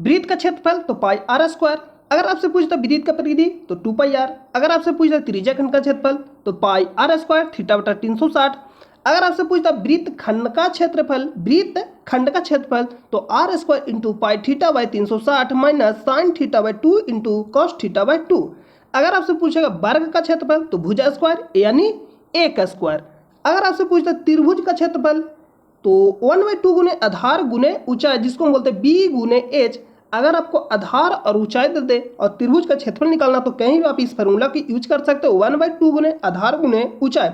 वृत्त का क्षेत्रफल तो पाई आर स्क्वायर। अगर आपसे पूछता वृत्त का परिधि तो 2 पाई आर। अगर आपसे पूछता त्रिज्या खंड का क्षेत्रफल तो पाई आर स्क्वायर थीटा बटा 360। अगर आपसे पूछता वृत्त खंड का क्षेत्रफल तो R square into pi theta by 360 minus sine theta by 2 into cos theta by 2। अगर आपसे पूछेगा वर्ग का क्षेत्रफल तो भुजा स्क्वायर यानी ए का स्क्वायर। अगर आपसे पूछता त्रिभुज का क्षेत्रफल तो 1/2 गुने आधार गुने ऊंचाई, जिसको हम बोलते हैं बी गुने एच। अगर आपको आधार और ऊंचाई दे दे और त्रिभुज का क्षेत्रफल निकालना तो कहीं भी आप इस फॉर्मूला की यूज कर सकते हो, 1/2 गुने आधार गुने ऊंचाई।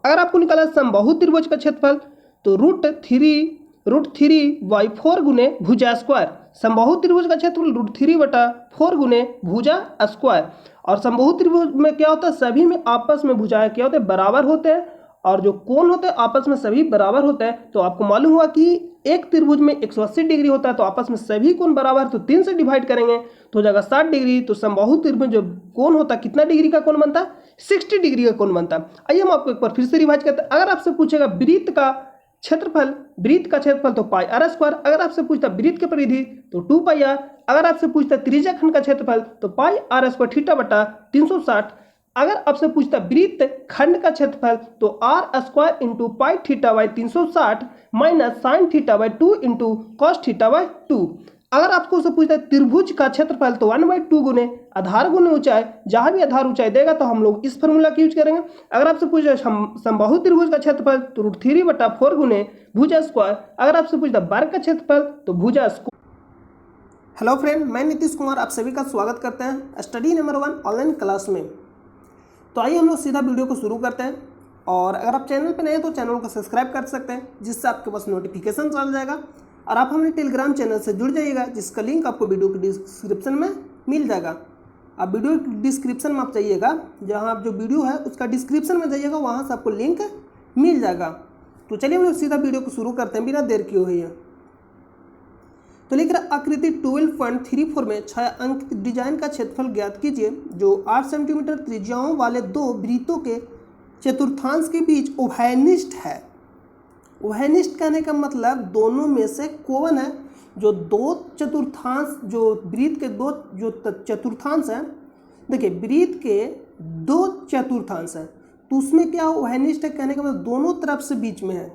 अगर आपको निकाला समबाहु त्रिभुज का क्षेत्रफल तो √3/4 गुने भुजा स्क्वायर। समबाहु त्रिभुज का क्षेत्रफल √3/4 गुने भुजा स्क्वायर। और समबाहु त्रिभुज में क्या होता है, सभी में आपस में भुजाएं क्या होते हैं, बराबर होते हैं, और जो कोण होते हैं आपस में सभी बराबर होते हैं। तो आपको मालूम हुआ कि एक त्रिभुज में 180 डिग्री होता है, तो आपस में सभी कोण बराबर, तो 3 से डिवाइड करेंगे तो हो जाएगा 60 डिग्री। तो समबाहु त्रिभुज जो कोण होता है कितना डिग्री का कोण बनता है, 60 डिग्री का कोण बनता है। आइए हम आपको एक बार फिर से रिवाइज करते हैं। अगर आपसे पूछेगा वृत्त का क्षेत्रफल तो पाई आर स्क्वायर। अगर आपसे पूछता वृत्त की परिधि तो 2 पाई आर। अगर आपसे पूछता त्रिज्या खंड का क्षेत्रफल तो पाई आर स्क्वायर थीटा बटा 360। अगर आपसे पूछता वृत्त खंड का क्षेत्रफल तो R square into pi theta by 360 minus sine theta by 2 into cos theta by 2। अगर आपको उससे पूछता है त्रिभुज का क्षेत्रफल तो 1/2 गुने आधार गुने ऊंचाई। जहां भी आधार ऊंचाई देगा तो हम लोग इस फॉर्मूला का यूज करेंगे। अगर आपसे पूछा समबाहु त्रिभुज का क्षेत्रफल तो √3/4 गुने भुजा स्क्वायर। अगर आपसे पूछता वर्ग का क्षेत्रफल तो भुजा स्क्वायर। हेलो फ्रेंड, मैं नीतीश कुमार आप सभी का स्वागत करते हैं स्टडी नंबर 1 ऑनलाइन क्लास में। तो आइए हम लोग सीधा वीडियो को शुरू करते हैं। और अगर आप चैनल पर नए हैं तो चैनल को सब्सक्राइब कर सकते हैं, जिससे आपके पास नोटिफिकेशन चल जाएगा। और आप हमारे टेलीग्राम चैनल से जुड़ जाइएगा, जिसका लिंक आपको वीडियो के डिस्क्रिप्शन में मिल जाएगा। आप वीडियो डिस्क्रिप्शन में आप जाइएगा, जहाँ आप जो वीडियो है उसका डिस्क्रिप्शन में जाइएगा, वहाँ से आपको लिंक मिल जाएगा। तो चलिए हम लोग सीधा वीडियो को शुरू करते हैं बिना देर किए हुए। तो लिख रहा आकृति 12.34 में छायांकित डिजाइन का क्षेत्रफल ज्ञात कीजिए जो 8 सेंटीमीटर त्रिज्याओं वाले दो वृत्तों के चतुर्थांश के बीच उभयनिष्ठ है। उभयनिष्ठ कहने का मतलब दोनों में से कौन है, जो दो चतुर्थांश, जो वृत्त के दो जो चतुर्थांश है। देखिए वृत्त के दो चतुर्थांश है तो उसमें क्या उभयनिष्ठ है कहने का मतलब दोनों तरफ से बीच में है।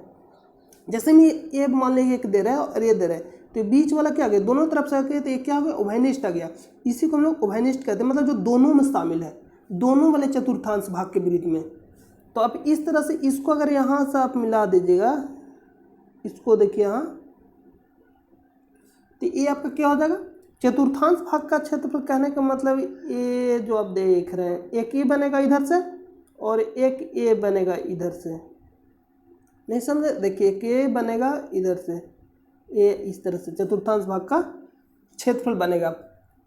जैसे मैं ये मान लीजिए एक दे रहा है और ये दे रहा है, तो बीच वाला क्या आ गया, दोनों तरफ से आ गया, तो ये क्या हो गया, उभयनिष्ठ आ गया। इसी को हम लोग उभयनिष्ठ कहते हैं, मतलब जो दोनों में शामिल है, दोनों वाले चतुर्थांश भाग के वृत्त में। तो आप इस तरह से इसको अगर यहाँ से आप मिला दीजिएगा, इसको देखिए यहाँ, तो ये आपका क्या हो जाएगा, चतुर्थांश भाग का क्षेत्रफल कहने का मतलब ये जो आप देख रहे हैं, एक ये बनेगा इधर से और एक ये बनेगा इधर से। नहीं समझे, देखिए एक ये बनेगा इधर से, ये इस तरह से चतुर्थांश भाग का क्षेत्रफल बनेगा।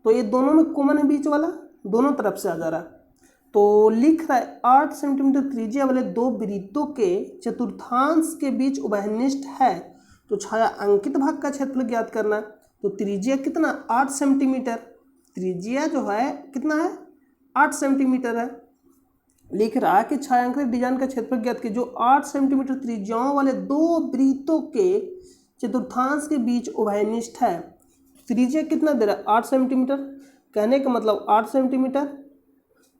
तो ये दोनों में कॉमन है, बीच वाला दोनों तरफ से आ जा रहा है। तो लिख रहा है 8 सेंटीमीटर त्रिज्या वाले दो वृत्तों के चतुर्थांश के बीच उभयनिष्ठ है। तो छायांकित भाग का क्षेत्रफल ज्ञात करना है। तो त्रिज्या कितना, 8 सेंटीमीटर, त्रिज्या जो है कितना है, 8 सेंटीमीटर है। लिख रहा है कि छायांकित डिजाइन का क्षेत्रफल ज्ञात कीजिए जो 8 सेंटीमीटर त्रिज्याओं वाले दो वृत्तों के चतुर्थांश के बीच उभयनिष्ठ है। त्रिज्या कितना दे रहा है, 8 सेंटीमीटर, कहने का मतलब 8 सेंटीमीटर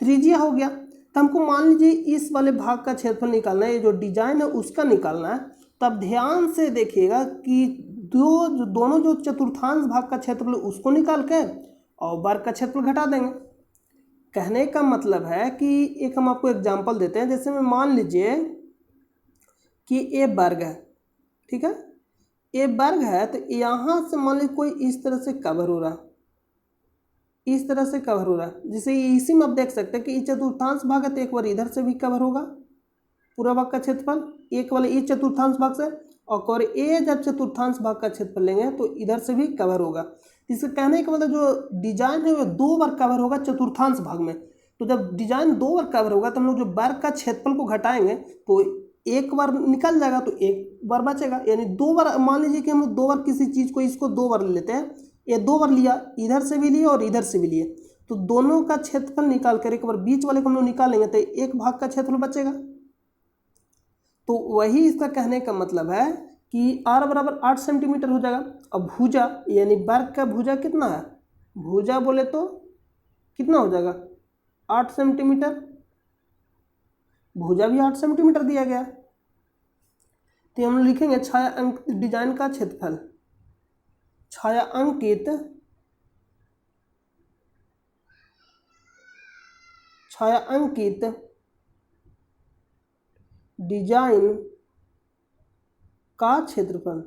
त्रिज्या हो गया। तो हमको मान लीजिए इस वाले भाग का क्षेत्रफल निकालना है, ये जो डिजाइन है उसका निकालना है। तब ध्यान से देखिएगा कि दोनों जो चतुर्थांश भाग का क्षेत्रफल उसको निकाल के और वर्ग का क्षेत्रफल घटा देंगे। कहने का मतलब है कि एक हम आपको एग्जाम्पल देते हैं। जैसे में मान लीजिए कि ये वर्ग है, ठीक है, ये वर्ग है, तो यहाँ से मान लीजिए कोई इस तरह से कवर हो रहा है, इस तरह से कवर हो रहा है। जैसे इसी में आप देख सकते हैं कि ये चतुर्थांश भाग है, तो एक बार इधर से भी कवर होगा पूरा भाग का क्षेत्रफल, एक वाले इस चतुर्थांश भाग से, और ये जब चतुर्थांश भाग का क्षेत्रफल लेंगे तो इधर से भी कवर होगा। इससे कहने का मतलब जो डिजाइन है वो 2 बार कवर होगा चतुर्थांश भाग में। तो जब डिजाइन 2 बार कवर होगा तो हम लोग जो वर्ग का क्षेत्रफल को घटाएंगे तो एक बार निकल जाएगा, तो एक बार बचेगा। यानी 2 बार, मान लीजिए कि हम लोग 2 बार किसी चीज़ को, इसको 2 बार लेते हैं, ये 2 बार लिया, इधर से भी लिए और इधर से भी लिए, तो दोनों का क्षेत्रफल निकाल कर एक बार बीच वाले को हम लोग निकालेंगे तो एक भाग का क्षेत्रफल बचेगा। तो वही इसका कहने का मतलब है कि r बराबर 8 सेंटीमीटर हो जाएगा। अब भुजा यानी वर्ग का भुजा कितना है, भुजा बोले तो कितना हो जाएगा 8 सेंटीमीटर, भुजा भी 8 सेंटीमीटर दिया गया। तो हम लिखेंगे छायांकित डिजाइन का क्षेत्रफल, छायांकित डिजाइन का क्षेत्रफल।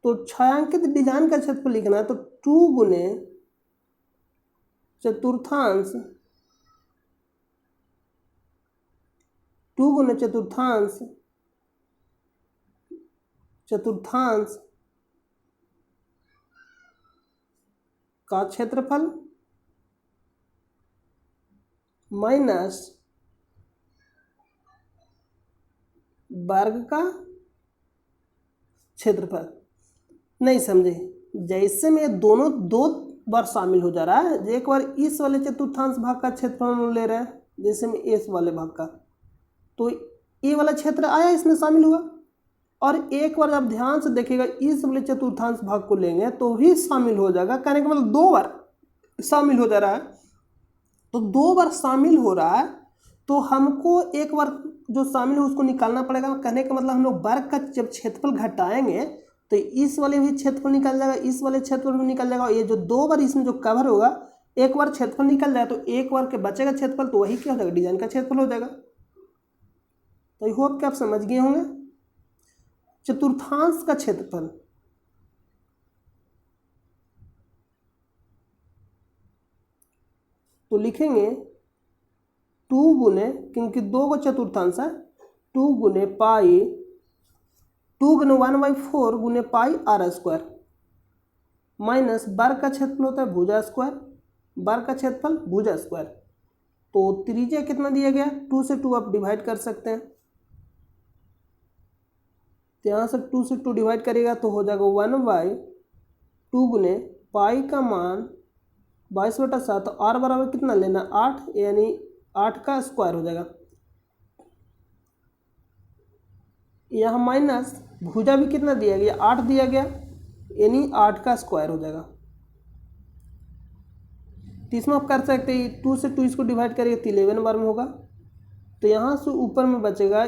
तो छायांकित डिजाइन का क्षेत्रफल लिखना है तो 2 गुने चतुर्थांश, 2 गुने चतुर्थांश का क्षेत्रफल माइनस वर्ग का क्षेत्रफल। नहीं समझे, जैसे में दोनों दो बार शामिल हो जा रहा है, एक बार इस वाले चतुर्थांश भाग का क्षेत्रफल हम ले रहे हैं, जैसे में इस वाले भाग का, तो ये वाला क्षेत्र आया इसमें शामिल हुआ, और एक बार जब ध्यान से देखिएगा इस वाले चतुर्थांश भाग को लेंगे तो भी शामिल हो जाएगा। कहने का मतलब 2 बार शामिल हो जा रहा है, तो 2 बार शामिल हो रहा है तो हमको एक बार जो शामिल है उसको निकालना पड़ेगा। कहने का मतलब हम लोग वर्ग का जब क्षेत्रफल घटाएंगे तो इस वाले भी क्षेत्रफल निकल जाएगा, इस वाले क्षेत्रफल भी निकल जाएगा, और ये जो 2 बार इसमें जो कवर होगा, एक बार क्षेत्रफल निकल जाए तो एक बार के बचेगा क्षेत्रफल, तो वही क्या हो जाएगा, डिजाइन का क्षेत्रफल हो जाएगा। तो आई होप कि आप समझ गए होंगे। चतुर्थांश का क्षेत्रफल, तो लिखेंगे 2 गुने, क्योंकि 2 को चतुर्थांश है, 2 गुने पाई, 2 गुने 1/4 गुने पाई r स्क्वायर, माइनस वर्ग का क्षेत्रफल होता है भुजा स्क्वायर, वर्ग का क्षेत्रफल भुजा स्क्वायर। तो त्रिज्या कितना दिया गया, 2 से 2 आप डिवाइड कर सकते हैं, तो यहाँ से 2 से 2 डिवाइड करेगा तो हो जाएगा 1/2 गुने पाई का मान 22/7, तो r बराबर कितना लेना 8, यानी 8 का स्क्वायर हो जाएगा। यहाँ माइनस भुजा भी कितना दिया गया 8 दिया गया, यानी 8 का स्क्वायर हो जाएगा। तो इसमें आप कर सकते हैं 2 से 2 इसको डिवाइड करेंगे तो 11 बार में होगा, तो यहाँ से ऊपर में बचेगा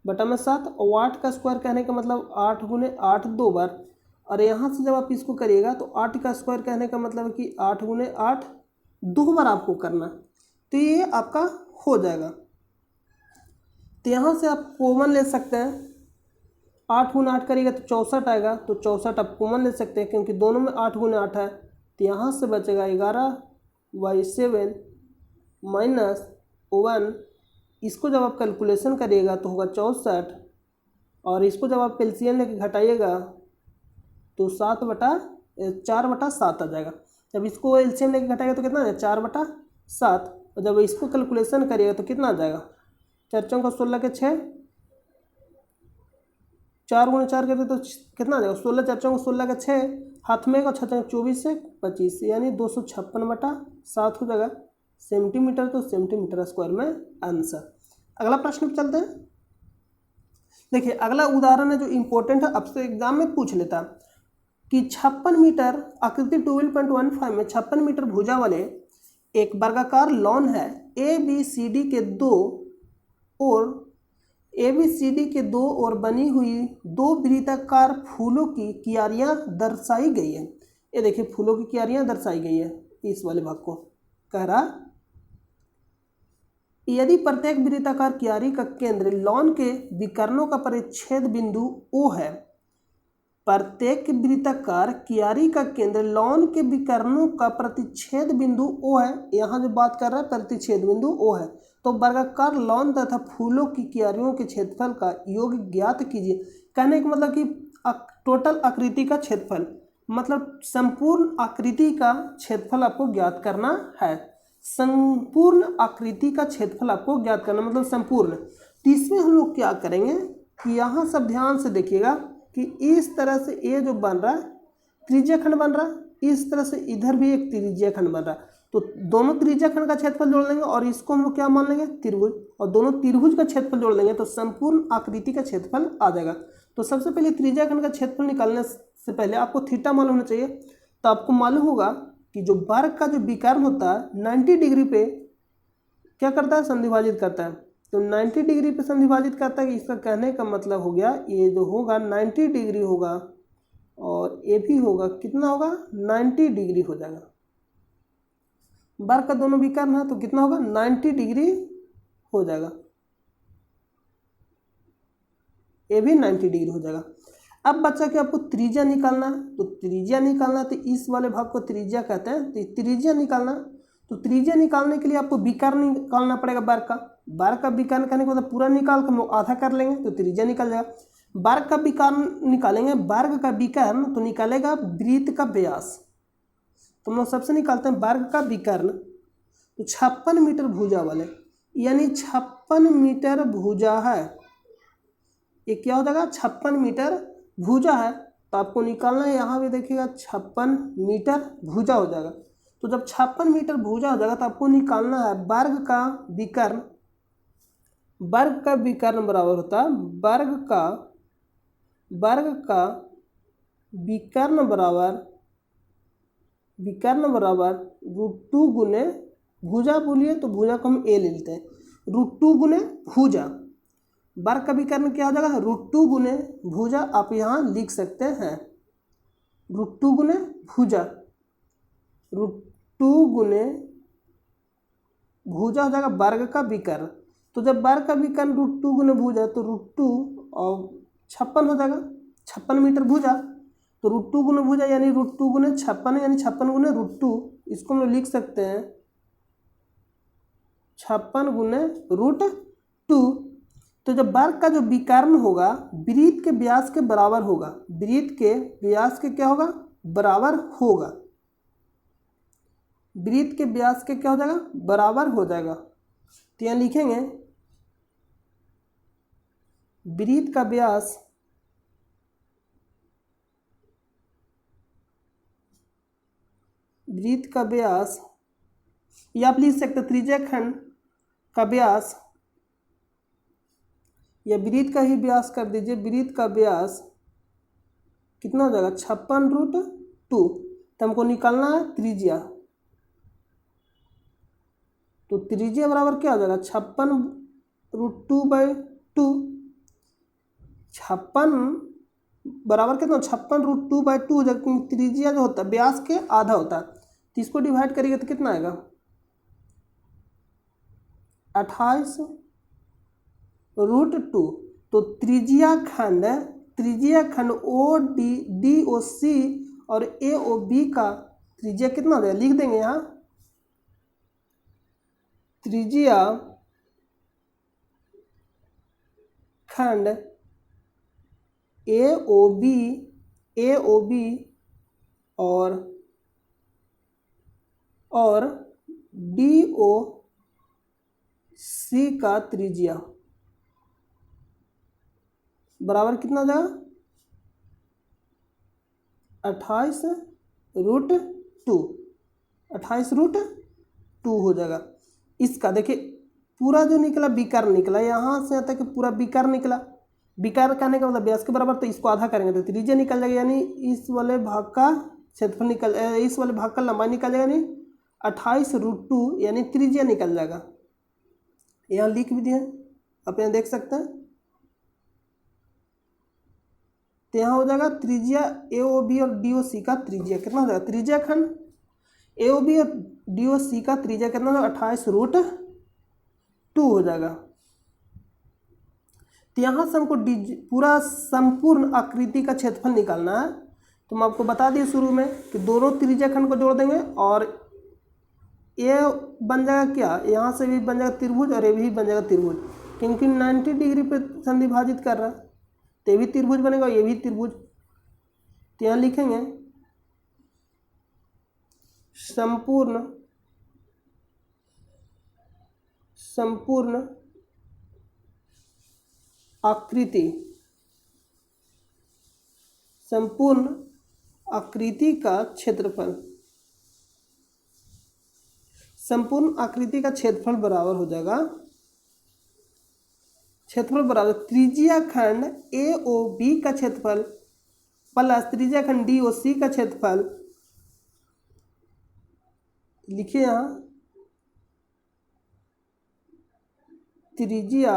11/7, और 8 का स्क्वायर कहने का मतलब 8 गुने 8 2 बार, और यहाँ से जब आप इसको करिएगा तो 8 का स्क्वायर कहने का मतलब कि 8 गुने 8 2 बार आपको करना, तो ये आपका हो जाएगा। तो यहाँ से आप कॉमन ले सकते हैं, 8 गुने 8 करिएगा तो 64 आएगा, तो 64 आप कॉमन ले सकते हैं क्योंकि दोनों में 8 गुने 8 है। तो यहाँ से बचेगा 11/7 माइनस 1, इसको जब आप कैलकुलेशन करिएगा तो होगा 64, और इसको जब आप एलसीएम लेके घटाइएगा तो 4/7 आ जाएगा। जब इसको एलसीएम लेके घटाएगा तो कितना आ जाएगा 4/7, और जब इसको कैलकुलेशन करिएगा तो कितना आ जाएगा 4 चौका 16 के 6, 4 गुणे 4 करते तो कितना आ जाएगा 16, 4 चौका 16 के 6, हाथ में 6 चौका 24 से 25, यानी 256/7 हो जाएगा सेंटीमीटर। तो सेंटीमीटर स्क्वायर में आंसर। अगला प्रश्न पे चलते हैं। देखिए अगला उदाहरण है जो इम्पोर्टेंट है, आपसे एग्जाम में पूछ लेता कि 56 मीटर आकृति 12.15 में 56 मीटर भुजा वाले एक वर्गाकार लॉन है, ABCD के दो और बनी हुई 2 वृत्ताकार फूलों की क्यारियां दर्शाई गई है। ये देखिए फूलों की क्यारियां दर्शाई गई है, इस वाले भाग को कह रहा, यदि प्रत्येक वृत्ताकार क्यारी का केंद्र लॉन के विकर्णों का परिच्छेद बिंदु O है, प्रत्येक वृत्ताकार क्यारी का केंद्र लॉन के विकर्णों का प्रतिच्छेद बिंदु O है। यहाँ जो बात कर रहा है प्रतिच्छेद बिंदु O है, तो वर्गाकार लॉन तथा फूलों की क्यारियों के क्षेत्रफल का योग ज्ञात कीजिए। कहने का मतलब कि टोटल आकृति का क्षेत्रफल, मतलब संपूर्ण आकृति का क्षेत्रफल आपको ज्ञात करना है। संपूर्ण आकृति का क्षेत्रफल आपको ज्ञात करना मतलब संपूर्ण। तो इसमें हम लोग क्या करेंगे कि यहाँ सब ध्यान से देखिएगा कि इस तरह से ये जो बन रहा है त्रिज्या खंड बन रहा है, इस तरह से इधर भी एक त्रिज्या खंड बन रहा है। तो दोनों त्रिज्या खंड का क्षेत्रफल जोड़ लेंगे और इसको हम लोग क्या मान लेंगे, त्रिभुज, और दोनों त्रिभुज का क्षेत्रफल जोड़ लेंगे तो संपूर्ण आकृति का क्षेत्रफल आ जाएगा। तो सबसे पहले त्रिज्या खंड का क्षेत्रफल निकालने से पहले आपको थीटा मालूम होना चाहिए। तो आपको मालूम होगा कि जो वर्ग का जो विकर्ण होता है 90 डिग्री पे क्या करता है, संधिभाजित करता है। तो 90 डिग्री पे संधिभाजित करता है, इसका कहने का मतलब हो गया ये जो होगा 90 डिग्री होगा और ये भी होगा, कितना होगा, 90 डिग्री हो जाएगा। वर्ग का दोनों विकर्ण है तो कितना होगा, 90 डिग्री हो जाएगा, ये भी 90 डिग्री हो जाएगा। अब बच्चा कि आपको त्रिज्या निकालना है, तो त्रिज्या निकालना है तो इस वाले भाग को त्रिज्या कहते हैं। तो त्रिज्या निकालना, तो त्रिज्या निकालने के लिए आपको विकर्ण निकालना पड़ेगा वर्ग का। वर्ग का विकर्ण करने के बाद पूरा निकाल कर हम लोग आधा कर लेंगे तो त्रिज्या निकल जाएगा। वर्ग का विकर्ण निकालेंगे, वर्ग का विकर्ण तो निकालेगा वृत्त का व्यास। तो हम लोग सबसे निकालते हैं वर्ग का विकर्ण, तो 56 मीटर भुजा वाले, यानी 56 मीटर भुजा है, ये क्या हो जाएगा, 56 मीटर भुजा है। तो आपको निकालना है, यहाँ भी देखिएगा 56 मीटर भुजा हो जाएगा। तो जब 56 मीटर भुजा हो जाएगा तो आपको निकालना है वर्ग का विकर्ण। वर्ग का विकर्ण बराबर होता है वर्ग का विकर्ण बराबर √2 गुने भुजा, बोलिए तो भुजा को हम ए ले लेते हैं, √2 गुने भुजा। वर्ग का विकर्ण क्या हो जाएगा, √2 गुने भुजा, आप यहाँ लिख सकते हैं √2 गुने भुजा, √2 गुने भुजा हो जाएगा वर्ग का विकर्ण। तो जब वर्ग का विकर्ण √2 गुने भुजा तो √2 और 56 हो जाएगा, 56 मीटर भुजा, तो √2 गुने भुजा यानी √2 गुने 56 यानी 56 गुने √2, इसको हम लोग लिख सकते हैं 56 गुने √2। तो जब वर्ग का जो विकर्ण होगा वृत्त के व्यास के बराबर होगा, वृत्त के व्यास के क्या होगा, बराबर होगा, वृत्त के व्यास के क्या हो जाएगा, बराबर हो जाएगा। तो यहाँ लिखेंगे वृत्त का व्यास या आप लिख सकते त्रिज्या खंड का व्यास, या वृत्त का ही व्यास कर दीजिए, वृत्त का व्यास कितना हो जाएगा, 56 √2। तो हमको निकालना है त्रिज्या, तो त्रिज्या बराबर क्या हो जाएगा, 56 √2/2, 56 बराबर कितना, 56 √2/2 हो जाएगा, क्योंकि त्रिज्या जो होता है व्यास के आधा होता है। तो इसको डिवाइड करिएगा तो कितना आएगा, 28 √2। तो त्रिज्या खंड DOC और AOB का त्रिज्या कितना हो जाएगा, लिख देंगे यहाँ त्रिज्या खंड AOB और DOC का त्रिज्या बराबर कितना हो जाएगा, 28 √2, 28 √2 हो जाएगा। इसका देखिए पूरा जो निकला विकर्ण निकला, यहाँ से यहाँ तक पूरा विकर्ण निकला, विकर्ण कहने का मतलब व्यास के बराबर, तो इसको आधा करेंगे तो त्रिज्या निकल जाएगा, यानी इस वाले भाग का क्षेत्रफल निकल, इस वाले भाग का लंबाई निकल जाएगा, यानी 28 √2 यानी त्रिज्या निकल जाएगा। यहाँ लिख भी दिए आप यहाँ देख सकते हैं। तो यहाँ हो जाएगा त्रिज्या AOB और DOC का त्रिज्या कितना हो जाएगा, त्रिज्या खंड AOB और DOC का त्रिज्या कितना हो जाएगा, 28 √2 हो जाएगा। तो यहाँ से हमको पूरा संपूर्ण आकृति का क्षेत्रफल निकालना है। तो मैं आपको बता दिए शुरू में कि दोनों त्रिज्या खंड को जोड़ देंगे और ये बन जाएगा क्या, यहाँ से भी बन जाएगा त्रिभुज और ये भी बन जाएगा त्रिभुज, क्योंकि 90 डिग्री पे संधिभाजित कर रहा है, तो ये भी त्रिभुज बनेगा, ये भी त्रिभुज। तो यहाँ लिखेंगे संपूर्ण आकृति का क्षेत्रफल संपूर्ण आकृति का क्षेत्रफल बराबर हो जाएगा, क्षेत्रफल बराबर त्रिज्या खंड ए ओ बी का क्षेत्रफल प्लस त्रिज्या खंड डी ओ सी का क्षेत्रफल। लिखिए यहाँ त्रिज्या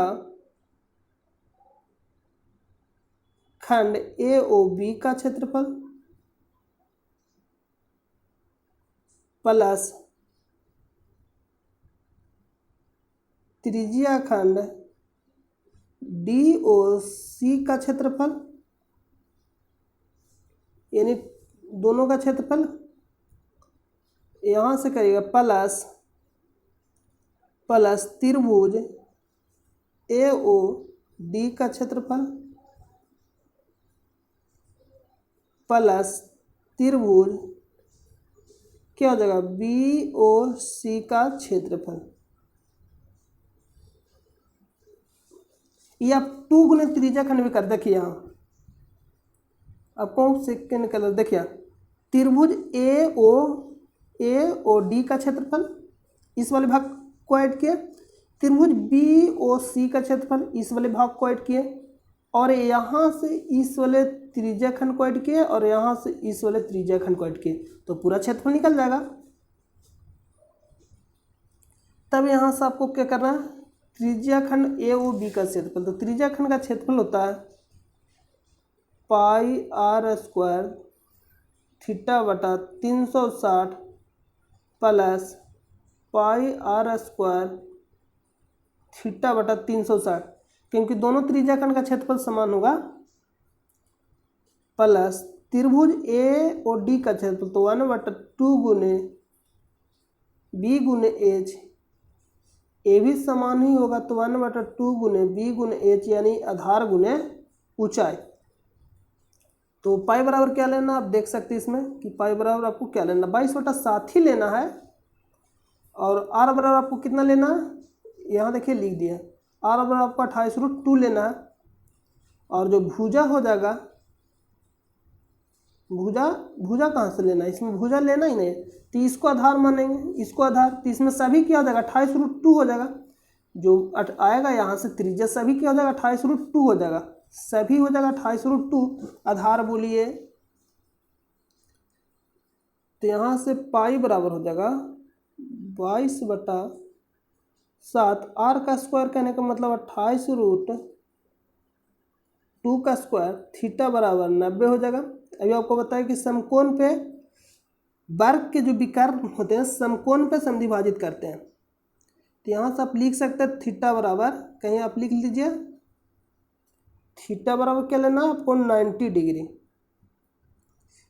खंड ए ओ बी का क्षेत्रफल प्लस त्रिज्या खंड डी ओ सी का क्षेत्रफल, यानी दोनों का क्षेत्रफल यहाँ से करिएगा प्लस त्रिभुज ए ओ डी का क्षेत्रफल प्लस त्रिभुज क्या हो जाएगा बी ओ सी का क्षेत्रफल। ये आप 2 गुने त्रिज्या खंड भी कर देखिए, यहाँ आपको सेकेंड कलर देखिए त्रिभुज ए ओ डी का क्षेत्रफल इस वाले भाग को ऐड किए, त्रिभुज बी ओ सी का क्षेत्रफल इस वाले भाग को ऐड किए, और यहाँ से इस वाले त्रिज्या खंड को ऐड किए और यहाँ से इस वाले त्रिज्या खंड को ऐड किए, तो पूरा क्षेत्रफल निकल जाएगा। तब यहाँ से आपको क्या करना है, त्रिज्या खंड ए ओ बी का क्षेत्रफल, तो त्रिज्या खंड का क्षेत्रफल होता है पाई आर स्क्वायर थीटा बटा 360 plus pi R square theta बटा 360, क्योंकि दोनों त्रिज्या खंड का क्षेत्रफल समान होगा, प्लस त्रिभुज ए और डी का क्षेत्रफल तो 1/2 गुने बी गुने एच, ए भी समान ही होगा तो 1/2 गुने बी गुने एच यानी आधार गुने ऊंचाई। तो पाई बराबर क्या लेना आप देख सकते हैं इसमें कि पाई बराबर आपको क्या लेना 22/7 ही लेना है, और आर बराबर आपको कितना लेना है यहाँ देखिए लिख दिया, आर बराबर आपको 28√2 लेना है, और जो भुजा हो जाएगा भुजा कहाँ से लेना है, इसमें भुजा लेना ही नहीं, तो इसको आधार मानेंगे, इसको आधार, तो इसमें सभी क्या हो जाएगा 28√2 हो जाएगा, जो आएगा यहाँ से त्रिज्या सभी क्या हो जाएगा 28√2 हो जाएगा, सभी हो जाएगा 28√2 आधार बोलिए, तो यहाँ से पाई बराबर हो जाएगा 22/7, आर का स्क्वायर कहने का मतलब 28√2 का स्क्वायर, थीटा बराबर 90 हो जाएगा। अभी आपको बताया कि समकोण पे वर्ग के जो विकर्ण होते हैं समकोण पे समद्विभाजित करते हैं, तो यहाँ से आप लिख सकते हैं थीटा बराबर, कहीं आप लिख लीजिए थीटा बराबर क्या लेना आपको 90 डिग्री,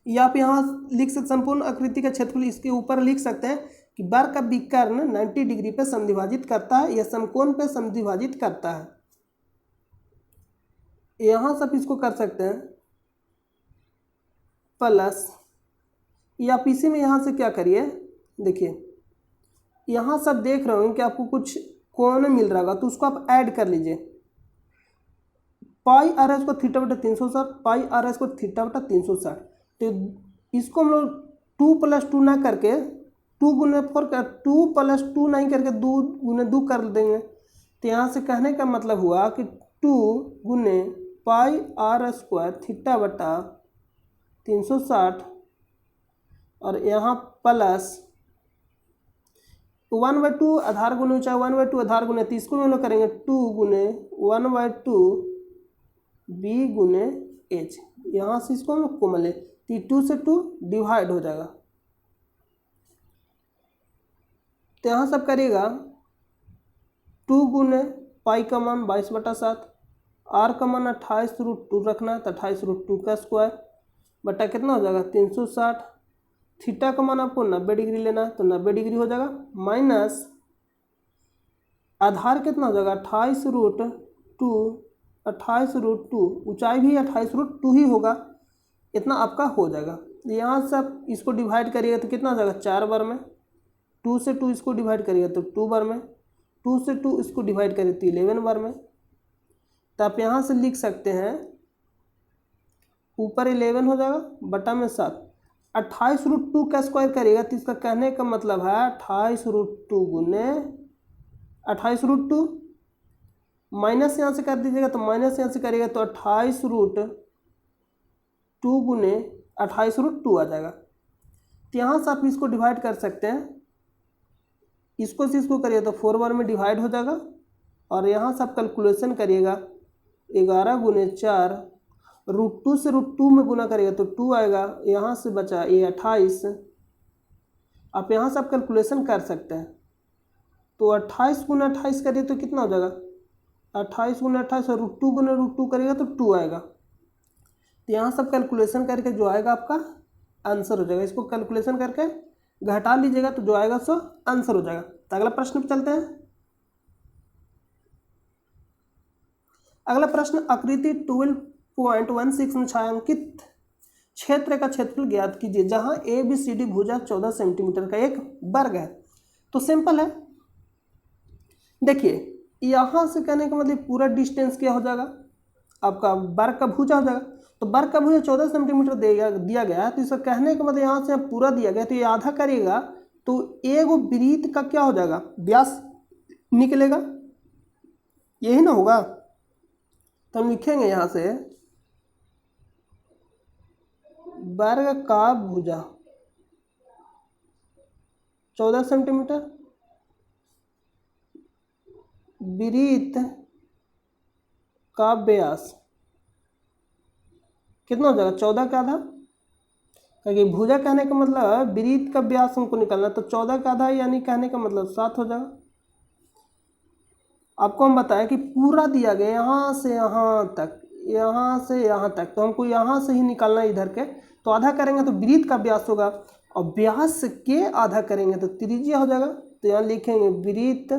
या आप यहाँ लिख सकते संपूर्ण आकृति का क्षेत्रफल, इसके ऊपर लिख सकते हैं कि वर्ग का विकर्ण 90 डिग्री पे समद्विभाजित करता है या समकोण पे समद्विभाजित करता है। यहाँ से आप इसको कर सकते हैं प्लस, या आप इसी में यहाँ से क्या करिए देखिए, यहाँ सब देख रहे हो कि आपको कुछ कोण मिल रहा होगा तो उसको आप ऐड कर लीजिए, पाई आर एस को थीटा बटा 360, पाई आर एस को थीटा बटा 360, तो इसको हम लोग 2 + 2 ना करके 2 गुने 4 कर 2 + 2 नहीं करके 2 गुने 2 कर देंगे, तो यहाँ से कहने का मतलब हुआ कि 2 गुने पाई आर स्क्वायर थीटा बटा 360, और यहाँ प्लस 1/2 आधार गुने ऊंचाई 1/2 आधार गुने, तो इसको हम लोग करेंगे 2 गुने 1/2 बी गुने एच, यहाँ से इसको हम लोग कॉमन ले, 2 से 2 डिवाइड हो जाएगा, तो यहाँ सब करिएगा 2 गुने पाई का मान 22/7, आर का मान 28√2 रखना है तो 28√2 का स्क्वायर बटा कितना हो जाएगा 360, थीटा का मान आपको 90 डिग्री लेना है तो 90 डिग्री हो जाएगा, माइनस आधार कितना हो जाएगा 28√2, ऊंचाई भी 28√2 ही होगा, इतना आपका हो जाएगा। यहाँ से आप इसको डिवाइड करिएगा तो कितना हो जाएगा 4 बार में, 2 से 2 इसको डिवाइड करिएगा तो 2 बार में, 2 से 2 इसको डिवाइड करिए तो 11 बार में, तो आप यहाँ से लिख सकते हैं ऊपर 11 हो जाएगा बटा में 7, 28√2 का स्क्वायर करेगा तो इसका कहने का मतलब है 28√2 गुने 28√2 माइनस यहाँ से कर दीजिएगा तो माइनस यहाँ से करेगा तो 28√2 गुने 28√2 आ जाएगा। तो यहाँ से आप इसको डिवाइड कर सकते हैं, इसको से इसको करिए तो 4 बार में डिवाइड हो जाएगा और यहाँ से आप कैलकुलेशन करिएगा 11 गुने 4 √2 से √2 में गुना करिएगा तो 2 आएगा, यहाँ से बचा ये 28। आप यहाँ से आप कैलकुलेशन कर सकते हैं तो 28 गुना 28 करिए तो कितना हो जाएगा 28 गुना 28 और √2 गुना √2 करिएगा तो 2 आएगा। तो यहाँ सब कैलकुलेशन करके जो आएगा आपका आंसर हो जाएगा। इसको कैलकुलेशन करके घटा लीजिएगा तो जो आएगा सो आंसर हो जाएगा। तो अगला प्रश्न पे चलते हैं। अगला प्रश्न आकृति 12.16 में छायांकित क्षेत्र का क्षेत्रफल ज्ञात कीजिए जहां ABCD भुजा 14 सेंटीमीटर का एक वर्ग है। तो सिंपल है, देखिए यहाँ से कहने का मतलब पूरा डिस्टेंस क्या हो जाएगा आपका वर्ग का भुजा हो जाएगा। तो वर्ग का भुजा 14 सेंटीमीटर दिया गया है तो इसका कहने का मतलब यहाँ से पूरा दिया गया तो ये आधा करिएगा तो एक वृत्त का क्या हो जाएगा व्यास निकलेगा, यही ना होगा। तो हम लिखेंगे यहाँ से वर्ग का भुजा 14 सेंटीमीटर वृत्त का व्यास कितना हो जाएगा 14 का आधा, क्योंकि भुजा कहने का मतलब वृत्त का व्यास हमको निकालना तो 14 का आधा यानी कहने का मतलब 7 हो जाएगा। आपको हम बताया कि पूरा दिया गया यहाँ से यहाँ तक, यहाँ से यहाँ तक, तो हमको यहाँ से ही निकालना है इधर के। तो आधा करेंगे तो वृत्त का व्यास होगा और व्यास के आधा करेंगे तो त्रिज्या हो जाएगा। तो यहाँ लिखेंगे वृत्त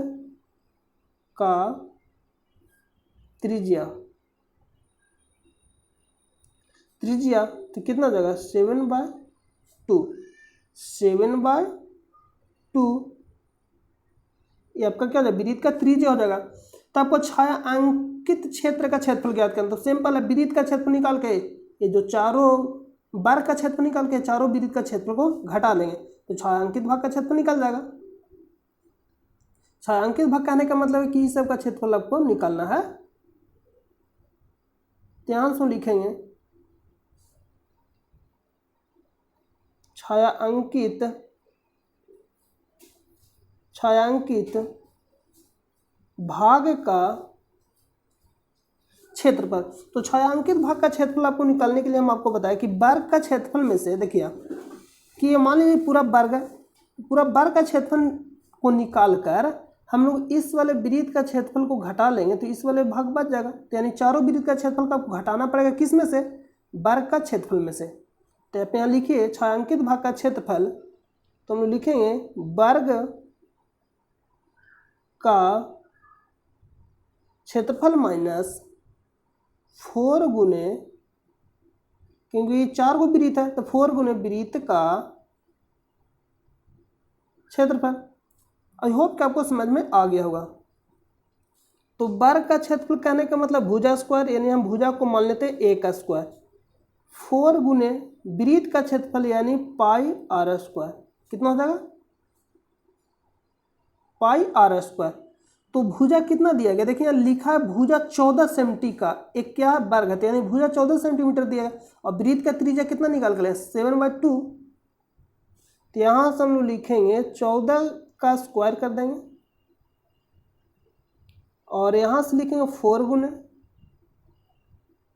का त्रिज्या, त्रिज्या तो कितना हो जाएगा 7/2, 7/2 ये आपका क्या हो जाएगा वृत्त का त्रिज्या हो जाएगा। तो आपको छायांकित क्षेत्र का क्षेत्रफल ज्ञात करना। तो सिंपल है, वृत्त का क्षेत्रफल निकाल के ये जो चारों वर्ग का क्षेत्रफल निकाल के चारों वृत्त का क्षेत्रफल को घटा लेंगे तो छायांकित भाग का क्षेत्रफल निकल जाएगा। छायांकित भाग कहने का मतलब है कि इस सब का क्षेत्रफल आपको निकालना है। ध्यान से लिखेंगे छायांकित भाग का क्षेत्रफल। तो छायांकित भाग का क्षेत्रफल आपको निकालने के लिए हम आपको बताया कि वर्ग का क्षेत्रफल में से देखिए कि ये मान लीजिए पूरा वर्ग है, पूरा वर्ग का क्षेत्रफल को निकाल कर हम लोग इस वाले वृत्त का क्षेत्रफल को घटा लेंगे तो इस वाले भाग बच जाएगा। तो यानी चारों वृत्त का क्षेत्रफल का आपको घटाना पड़ेगा किस में से वर्ग का क्षेत्रफल में से। तो आप यहाँ लिखिए छायांकित भाग का क्षेत्रफल, तो हम लिखेंगे वर्ग का क्षेत्रफल माइनस 4 गुने, क्योंकि 4 गो वृत्त है तो 4 गुने वृत्त का क्षेत्रफल। आई होप कि आपको समझ में आ गया होगा। तो वर्ग का क्षेत्रफल कहने का मतलब भुजा स्क्वायर, यानी हम भुजा को मान लेते हैं a का स्क्वायर, 4 गुने वृत्त का क्षेत्रफल यानी पाई r स्क्वायर। कितना हो जाएगा पाई r स्क्वायर। तो भुजा कितना दिया गया देखिए यहाँ लिखा है भुजा 14 सेंटी का एक क्या वर्ग है, यानी भुजा 14 सेंटीमीटर दिया है और वृत्त का त्रिज्या कितना निकाल कर 7/2। तो यहाँ से हम लोग लिखेंगे 14 का स्क्वायर कर देंगे और यहाँ से लिखेंगे 4 गुने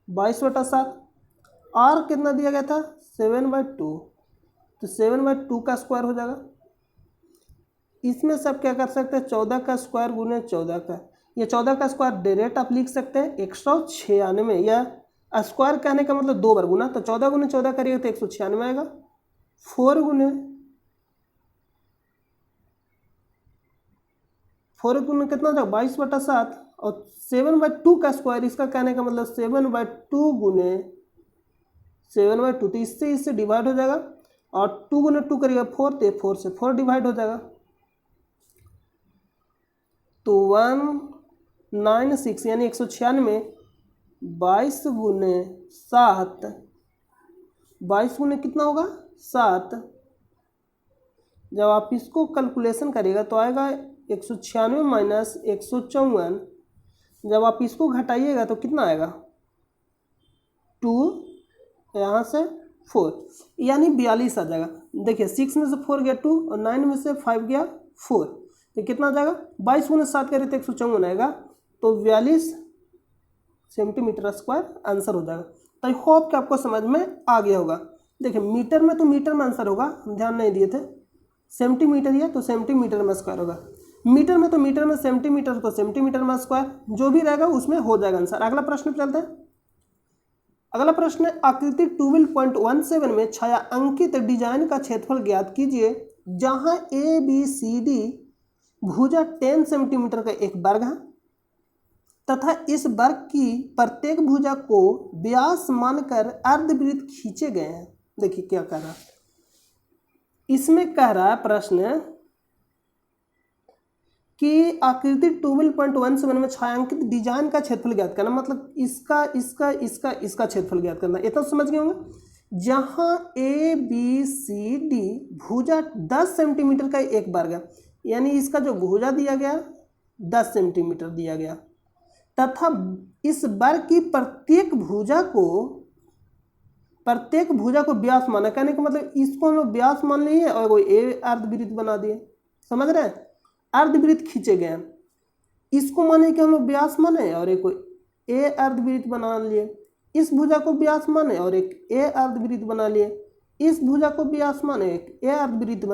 22/7। आर कितना दिया गया था 7/2, तो 7/2 का स्क्वायर हो जाएगा। इसमें सब क्या कर सकते हैं 14 का स्क्वायर गुने 14 का, ये 14 का स्क्वायर डायरेक्ट आप लिख सकते हैं 196, या स्क्वायर कहने का मतलब 2 बार गुना, तो 14 गुने 14 करिएगा तो 196 आएगा। 4 गुने कितना हो जाएगा 22/7 और 7/2 का स्क्वायर, इसका कहने का मतलब 7/2 गुने 7/2, तो इससे डिवाइड हो जाएगा और 2 गुने 2 करिएगा 4, तो 4 से 4 डिवाइड हो जाएगा। तो 196 यानी 196, 22 गुने 7, 22 गुने कितना होगा 7 जब आप इसको कैलकुलेशन करिएगा तो आएगा 196 माइनस 154। जब आप इसको घटाइएगा तो कितना आएगा 2 यहाँ से 4 यानी 42 आ जाएगा। देखिए 6 में से 4 गया 2 और 9 में से 5 गया 4 तो कितना आ जाएगा 22 गुना 7 करें तो 154 आएगा तो 42 सेंटीमीटर स्क्वायर आंसर हो जाएगा। तो आई होप कि आपको समझ में आ गया होगा। देखिए मीटर में तो मीटर में आंसर होगा, हम ध्यान नहीं दिए थे। सेंटीमीटर है तो सेंटीमीटर में स्क्वायर होगा, मीटर में तो मीटर में, सेंटीमीटर तो सेंटीमीटर में स्क्वायर, जो भी रहेगा उसमें हो जाएगा आंसर। अगला प्रश्न चलते हैं। अगला प्रश्न है आकृति 12.17 में छायांकित डिजाइन का क्षेत्रफल ज्ञात कीजिए जहां ABCD भुजा 10 सेंटीमीटर का एक वर्ग है तथा इस वर्ग की प्रत्येक भुजा को व्यास मानकर अर्धवृत्त खींचे गए हैं। देखिए क्या कह रहा है, इसमें कह रहा है प्रश्न कि आकृति 12.17 में छायांकित डिजाइन का क्षेत्रफल ज्ञात करना, मतलब इसका इसका इसका इसका क्षेत्रफल ज्ञात करना। इतना समझ गए होंगे। जहां ABCD भुजा 10 सेंटीमीटर का एक वर्ग है, यानी इसका जो भुजा दिया गया 10 सेंटीमीटर दिया गया तथा इस वर्ग की प्रत्येक भुजा को व्यास माना, कहने का मतलब इसको हम लोग व्यास मान लिए और कोई ए अर्धवृत्त बना दिए। समझ रहे हैं, अर्धवृत्त खींचे गए हैं, इसको माने कि हम लोग व्यास माने और एक कोई ए अर्धवृत्त बना लिए, इस भुजा को व्यास माने और एक ए अर्धवृत्त बना लिए, इस भुजा को व्यास माने एक ए अर्धवृत्त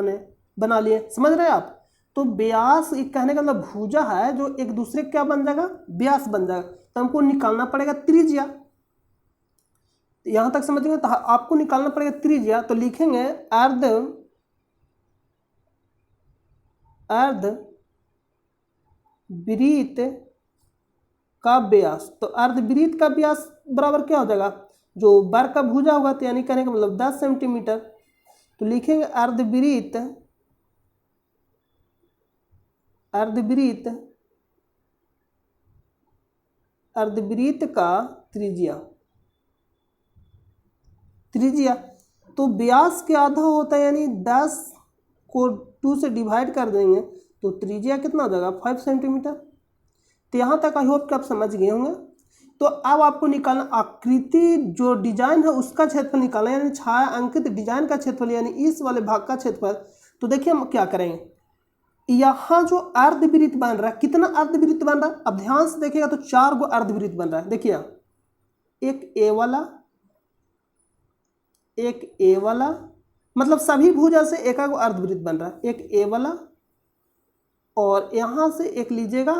बना लिए। समझ रहे हैं आप। तो व्यास कहने का मतलब भुजा है जो एक दूसरे क्या बन जाएगा, व्यास बन जाएगा। तो हमको निकालना पड़ेगा त्रिज्या। यहां तक समझेंगे तो आपको निकालना पड़ेगा त्रिज्या। तो लिखेंगे अर्धवृत्त का व्यास। तो अर्धवृत्त का व्यास बराबर क्या हो जाएगा, जो वर्ग का भुजा होगा, तो यानी कहने का मतलब 10 सेंटीमीटर। तो लिखेंगे अर्धवृत्त का त्रिज्या। तो व्यास के आधा होता है, यानी 10 को 2 से डिवाइड कर देंगे तो त्रिज्या कितना हो जाएगा 5 सेंटीमीटर। तो यहाँ तक आई होप कि आप समझ गए होंगे। तो अब आपको निकालना आकृति जो डिजाइन है उसका क्षेत्रफल निकालना, यानी छायांकित डिजाइन का क्षेत्रफल, यानी इस वाले भाग का क्षेत्रफल। तो देखिए हम क्या करेंगे, यहाँ जो अर्धवृत्त बन रहा है, कितना अर्धवृत्त बन रहा है, अब ध्यान से देखिएगा तो 4 गो अर्धवृत्त बन रहा है। देखिए एक ए वाला, मतलब सभी भुजा से एक अर्धवृत्त बन रहा है, एक ए वाला और यहां से एक लीजिएगा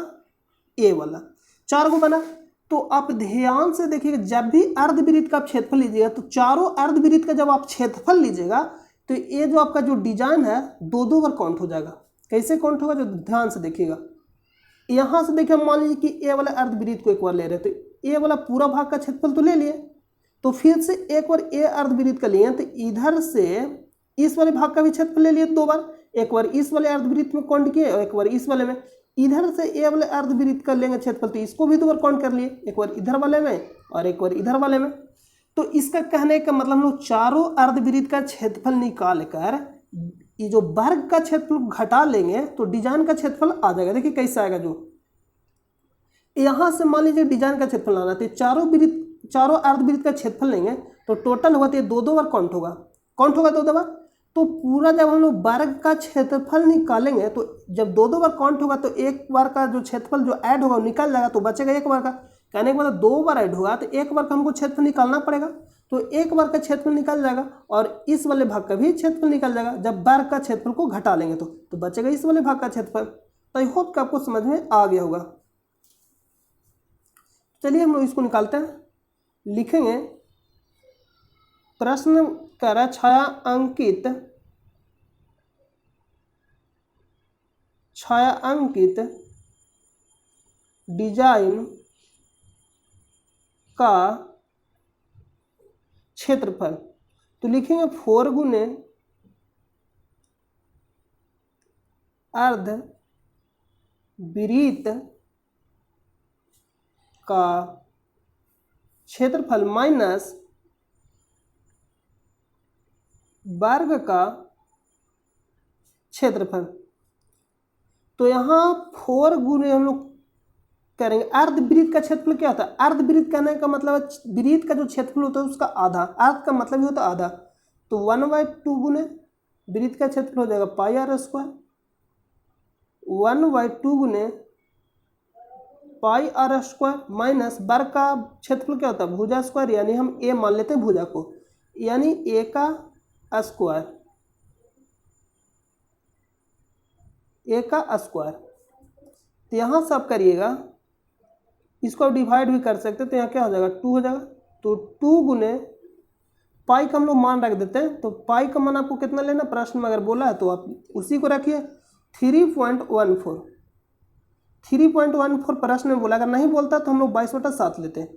ए वाला, 4 गो बना। तो आप ध्यान से देखिएगा, जब भी अर्धवृत्त का क्षेत्रफल लीजिएगा तो चारों अर्धवृत्त का जब आप क्षेत्रफल लीजिएगा तो ये जो आपका जो डिजाइन है 2-2 बार काउंट हो जाएगा। कैसे काउंट होगा, जो ध्यान से देखिएगा। यहां से देखिए, मान लीजिए कि ए वाला अर्धवृत्त को एक बार ले रहे, तो ए वाला पूरा भाग का क्षेत्रफल तो ले लिए, तो फिर से एक बार ए अर्धवृत्त का लिए तो इधर से इस वाले भाग का भी क्षेत्रफल ले लिए 2 बार, एक बार इस वाले अर्धवृत्त में काउंट किए और एक बार इस वाले में। इधर से ए वाले अर्धवृत्त का लेंगे क्षेत्रफल तो इसको भी 2 बार काउंट कर लिए, एक बार इधर वाले में और एक बार इधर वाले में। तो इसका कहने का मतलब हम लोग चारों अर्धवृत्त का क्षेत्रफल निकाल कर ये जो वर्ग का क्षेत्रफल घटा लेंगे तो डिजाइन का क्षेत्रफल आ जाएगा। देखिए कैसे आएगा, जो यहां से मान लीजिए डिजाइन का क्षेत्रफल आना, तो चारों अर्धवृत्त का क्षेत्रफल लेंगे तो टोटल होगा, तो ये 2-2 बार काउंट होगा 2-2 बार। तो पूरा जब हम लोग वर्ग का क्षेत्रफल निकालेंगे तो जब 2-2 बार काउंट होगा तो एक बार का जो क्षेत्रफल जो ऐड होगा वो निकल जाएगा, तो बचेगा एक बार का। कहने का मतलब 2 बार ऐड होगा तो एक बार का हमको क्षेत्रफल निकालना पड़ेगा, तो एक बार का क्षेत्रफल निकल जाएगा और इस वाले भाग का भी क्षेत्रफल निकल जाएगा। जब वर्ग का क्षेत्रफल को घटा लेंगे तो बचेगा इस वाले भाग का क्षेत्रफल। तो आई होप कि आपको समझ में आ गया होगा। चलिए हम लोग इसको निकालते हैं। लिखेंगे प्रश्न कह रहा छायांकित डिजाइन का क्षेत्रफल। तो लिखेंगे 4 गुने अर्धवृत्त का क्षेत्रफल माइनस वर्ग का क्षेत्रफल। तो यहाँ 4 गुने हम लोग करेंगे। अर्धवृत्त का क्षेत्रफल क्या होता है? अर्धवृत्त कहने का मतलब है वृत्त का जो क्षेत्रफल होता है उसका आधा। अर्ध का मतलब ही होता है आधा। तो 1/2 गुने वृत्त का क्षेत्रफल हो जाएगा पाई आर स्क्वायर। 1/2 गुने पाई आर स्क्वायर माइनस वर्ग का क्षेत्रफल क्या होता है? भुजा स्क्वायर, यानी हम ए मान लेते हैं भुजा को, यानी ए का स्क्वायर, ए का स्क्वायर। तो यहाँ से आप करिएगा, इसको आप डिवाइड भी कर सकते हैं, तो यहाँ क्या हो जाएगा 2 हो जाएगा। तो 2 गुने पाई का हम लोग मान रख देते हैं। तो पाई का मान आपको कितना लेना, प्रश्न में अगर बोला है तो आप उसी को रखिए 3.14। 3.14 प्रश्न में बोला, अगर नहीं बोलता तो हम लोग 22/7 लेते हैं।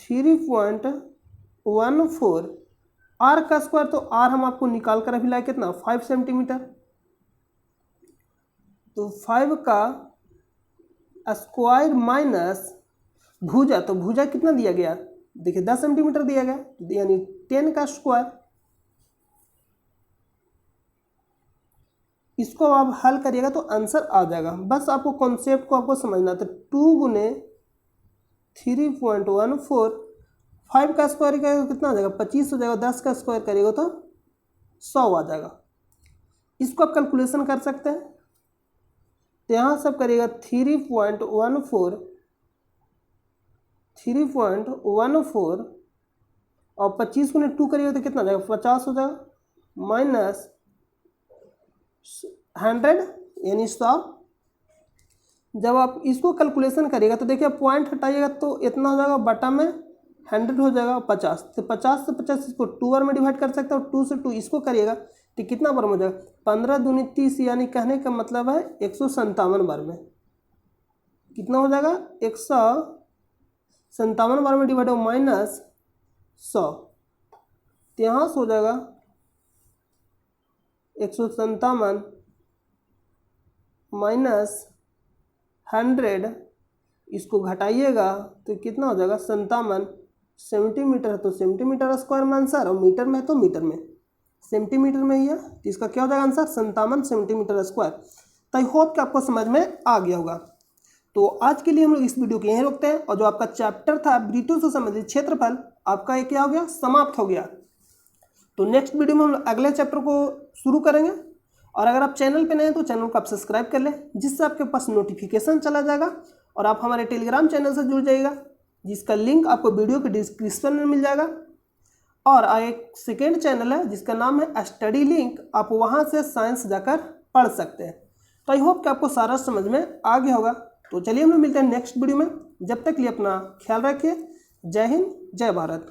3.14 आर का स्क्वायर, तो आर हम आपको निकाल कर अभी लाए कितना 5 सेंटीमीटर। तो 5 का स्क्वायर माइनस भुजा, तो भुजा कितना दिया गया देखिए 10 सेंटीमीटर दिया गया, यानी 10 का स्क्वायर। इसको आप हल करिएगा तो आंसर आ जाएगा। बस आपको कॉन्सेप्ट को आपको समझना। तो 2 गुने 3.14, 5 का स्क्वायर करेगा कितना आ जाएगा 25 हो जाएगा, 10 का स्क्वायर करेगा तो 100 आ जाएगा। इसको आप कैलकुलेशन कर सकते हैं। तो यहाँ सब करिएगा 3.14 और 25 गुने 2 करिएगा तो कितना आ जाएगा 50 हो जाएगा, माइनस 100 यानी 100। जब आप इसको कैलकुलेशन करिएगा तो देखिए पॉइंट हटाइएगा तो इतना हो जाएगा, बटा में 100 हो जाएगा 50। तो 50 से 50 इसको 2 बार में डिवाइड कर सकते हैं, और 2 से 2 इसको करिएगा तो कितना बार में हो जाएगा 15 दूनी 30, यानी कहने का मतलब है 157 बार में। कितना हो जाएगा 157 बार में डिवाइड हो माइनस 100। तो यहाँ से हो जाएगा 157 माइनस 100, इसको घटाइएगा तो कितना हो जाएगा 57 सेंटीमीटर। तो सेंटीमीटर स्क्वायर में आंसर, और मीटर में है तो मीटर में, सेंटीमीटर में ही है, तो इसका क्या हो जाएगा आंसर 57 सेंटीमीटर स्क्वायर। तो आई होप कि आपको समझ में आ गया होगा। तो आज के लिए हम लोग इस वीडियो को यहीं रोकते हैं, और जो आपका चैप्टर था वृत्तों से संबंधित क्षेत्रफल, आपका ये क्या हो गया समाप्त हो गया। तो नेक्स्ट वीडियो में हम लोग अगले चैप्टर को शुरू करेंगे। और अगर आप चैनल पे नए हैं तो चैनल को आप सब्सक्राइब कर लें, जिससे आपके पास नोटिफिकेशन चला जाएगा, और आप हमारे टेलीग्राम चैनल से जुड़ जाइएगा, जिसका लिंक आपको वीडियो के डिस्क्रिप्शन में मिल जाएगा। और एक सेकेंड चैनल है जिसका नाम है स्टडी लिंक, आप वहाँ से साइंस जाकर पढ़ सकते हैं। तो आई होप कि आपको सारा समझ में आ गया होगा। तो चलिए हम लोग मिलते हैं नेक्स्ट वीडियो में। जब तक के लिए अपना ख्याल रखिए। जय हिंद, जय भारत।